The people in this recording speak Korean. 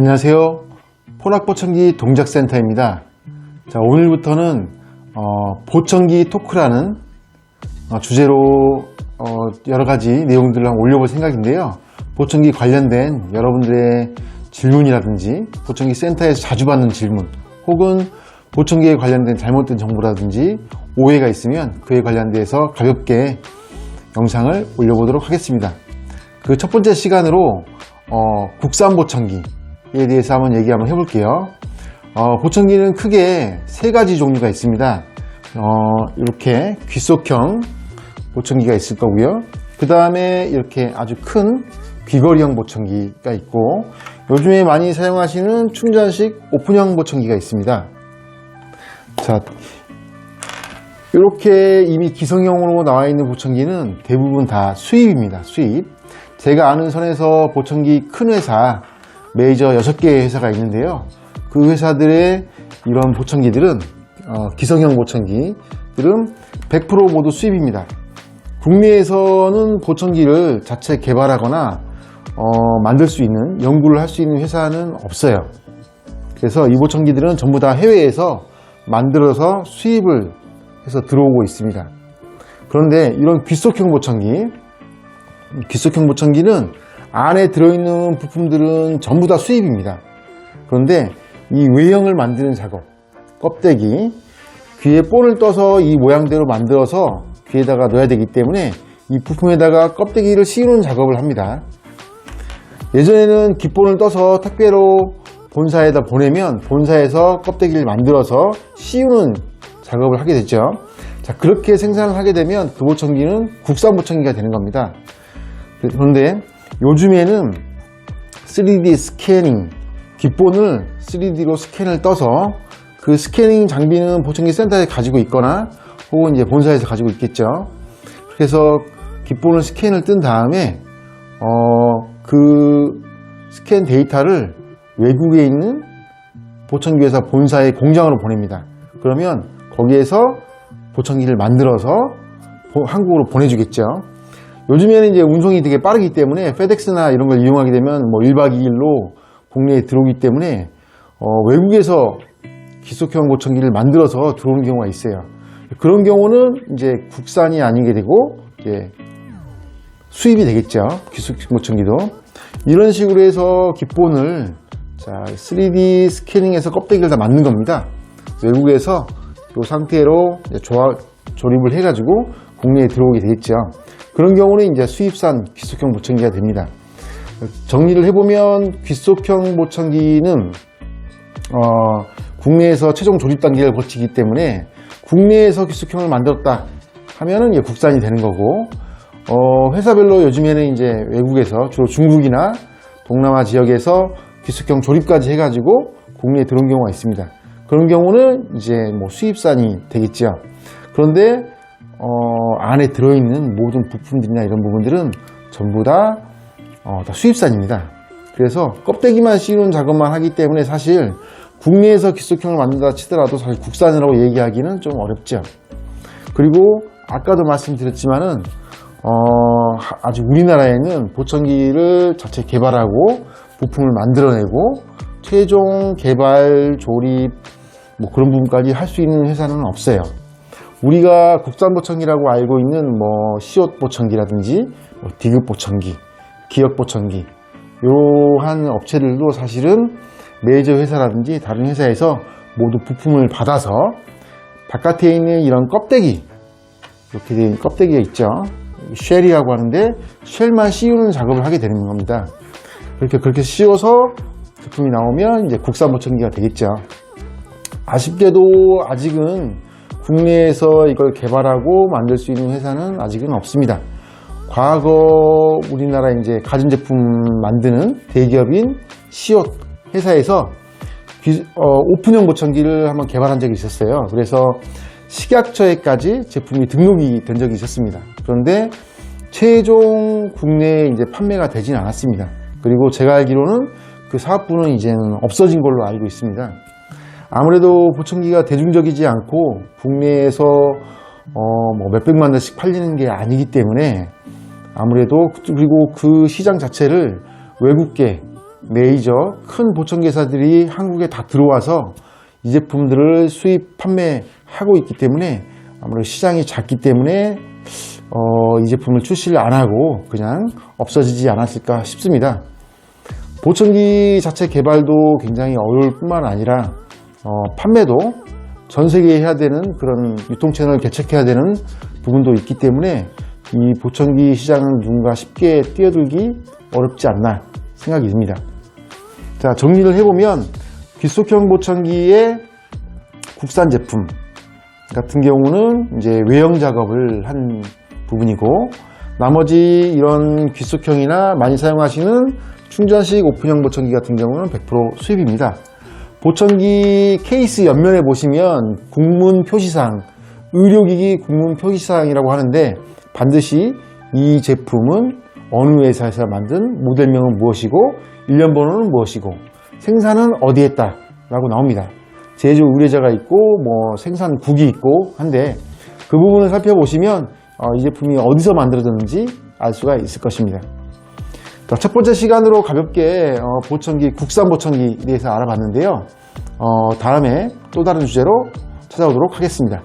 안녕하세요. 포낙보청기 동작센터입니다. 자, 오늘부터는 보청기 토크라는 주제로 여러가지 내용들을 한번 올려볼 생각인데요. 보청기 관련된 여러분들의 질문이라든지 보청기 센터에서 자주 받는 질문, 혹은 보청기에 관련된 잘못된 정보라든지 오해가 있으면 그에 관련돼서 가볍게 영상을 올려보도록 하겠습니다. 그 첫 번째 시간으로 국산 보청기에 대해서 한번 얘기 한번 해볼게요. 보청기는 크게 세 가지 종류가 있습니다. 이렇게 귀속형 보청기가 있을 거고요. 그 다음에 이렇게 아주 큰 귀걸이형 보청기가 있고, 요즘에 많이 사용하시는 충전식 오픈형 보청기가 있습니다. 자, 이렇게 이미 기성형으로 나와 있는 보청기는 대부분 다 수입입니다. 수입. 제가 아는 선에서 보청기 큰 회사, 메이저 6개의 회사가 있는데요. 그 회사들의 이런 보청기들은 기성형 보청기들은 100% 모두 수입입니다. 국내에서는 보청기를 자체 개발하거나 만들 수 있는, 연구를 할 수 있는 회사는 없어요. 그래서 이 보청기들은 전부 다 해외에서 만들어서 수입을 해서 들어오고 있습니다. 그런데 이런 귀속형 보청기는 안에 들어있는 부품들은 전부 다 수입입니다. 그런데 이 외형을 만드는 작업, 껍데기, 귀에 본을 떠서 이 모양대로 만들어서 귀에다가 넣어야 되기 때문에 이 부품에다가 껍데기를 씌우는 작업을 합니다. 예전에는 귓본을 떠서 택배로 본사에다 보내면 본사에서 껍데기를 만들어서 씌우는 작업을 하게 됐죠. 자, 그렇게 생산을 하게 되면 그 보청기는 국산 보청기가 되는 겁니다. 그런데 요즘에는 3D 스캐닝, 귓본을 3D로 스캔을 떠서 그 스캐닝 장비는 보청기 센터에 가지고 있거나 혹은 이제 본사에서 가지고 있겠죠. 그래서 귓본을 스캔을 뜬 다음에 그 스캔 데이터를 외국에 있는 보청기 회사 본사의 공장으로 보냅니다. 그러면 거기에서 보청기를 만들어서 한국으로 보내주겠죠. 요즘에는 이제 운송이 되게 빠르기 때문에 페덱스나 이런 걸 이용하게 되면 뭐 1박 2일로 국내에 들어오기 때문에 외국에서 귀속형 보청기를 만들어서 들어오는 경우가 있어요. 그런 경우는 이제 국산이 아니게 되고 이제 수입이 되겠죠. 귀속형 보청기도 이런 식으로 해서 귓본을 3D 스캐닝해서 껍데기를 다 만든 겁니다. 외국에서 이 상태로 조립을 해가지고 국내에 들어오게 되겠죠. 그런 경우는 이제 수입산 귀속형 보청기가 됩니다. 정리를 해보면 귀속형 보청기는 국내에서 최종 조립 단계를 거치기 때문에 국내에서 귀속형을 만들었다 하면은 이제 국산이 되는 거고, 회사별로 요즘에는 이제 외국에서 주로 중국이나 동남아 지역에서 귀속형 조립까지 해가지고 국내에 들어온 경우가 있습니다. 그런 경우는 이제 뭐 수입산이 되겠죠. 그런데 안에 들어있는 모든 부품들이나 이런 부분들은 전부 다 수입산입니다. 그래서 껍데기만 씌우는 작업만 하기 때문에 사실 국내에서 귀속형을 만든다 치더라도 사실 국산이라고 얘기하기는 좀 어렵죠. 그리고 아까도 말씀드렸지만은 아직 우리나라에는 보청기를 자체 개발하고 부품을 만들어내고 최종 개발, 조립 뭐 그런 부분까지 할 수 있는 회사는 없어요. 우리가 국산 보청기라고 알고 있는 뭐 시옷 보청기라든지 뭐 디귿 보청기, 기역 보청기, 이러한 업체들도 사실은 메이저 회사라든지 다른 회사에서 모두 부품을 받아서 바깥에 있는 이런 껍데기, 이렇게 된 껍데기가 있죠. 쉘이라고 하는데 쉘만 씌우는 작업을 하게 되는 겁니다. 그렇게 씌워서 제품이 나오면 이제 국산 보청기가 되겠죠. 아쉽게도 아직은 국내에서 이걸 개발하고 만들 수 있는 회사는 아직은 없습니다. 과거 우리나라 이제 가전제품 만드는 대기업인 시옷 회사에서 오픈형 보청기를 한번 개발한 적이 있었어요. 그래서 식약처에까지 제품이 등록이 된 적이 있었습니다. 그런데 최종 국내에 이제 판매가 되진 않았습니다. 그리고 제가 알기로는 그 사업부는 이제는 없어진 걸로 알고 있습니다. 아무래도 보청기가 대중적이지 않고 국내에서 뭐 몇백만 대씩 팔리는 게 아니기 때문에 아무래도, 그리고 그 시장 자체를 외국계 메이저 큰 보청기 회사들이 한국에 다 들어와서 이 제품들을 수입 판매하고 있기 때문에 아무래도 시장이 작기 때문에 이 제품을 출시를 안 하고 그냥 없어지지 않았을까 싶습니다. 보청기 자체 개발도 굉장히 어려울 뿐만 아니라 판매도 전 세계에 해야 되는 그런 유통 채널을 개척해야 되는 부분도 있기 때문에 이 보청기 시장은 누군가 쉽게 뛰어들기 어렵지 않나 생각이 듭니다. 자, 정리를 해보면 귀속형 보청기의 국산 제품 같은 경우는 이제 외형 작업을 한 부분이고, 나머지 이런 귀속형이나 많이 사용하시는 충전식 오픈형 보청기 같은 경우는 100% 수입입니다. 보청기 케이스 옆면에 보시면 국문 표시사항, 의료기기 국문 표시사항이라고 하는데, 반드시 이 제품은 어느 회사에서 만든 모델명은 무엇이고 일련 번호는 무엇이고 생산은 어디에 했다 라고 나옵니다. 제조 의뢰자가 있고 생산국이 있고 한데, 그 부분을 살펴보시면 이 제품이 어디서 만들어졌는지 알 수가 있을 것입니다. 첫 번째 시간으로 가볍게 보청기, 국산 보청기에 대해서 알아봤는데요. 다음에 또 다른 주제로 찾아오도록 하겠습니다.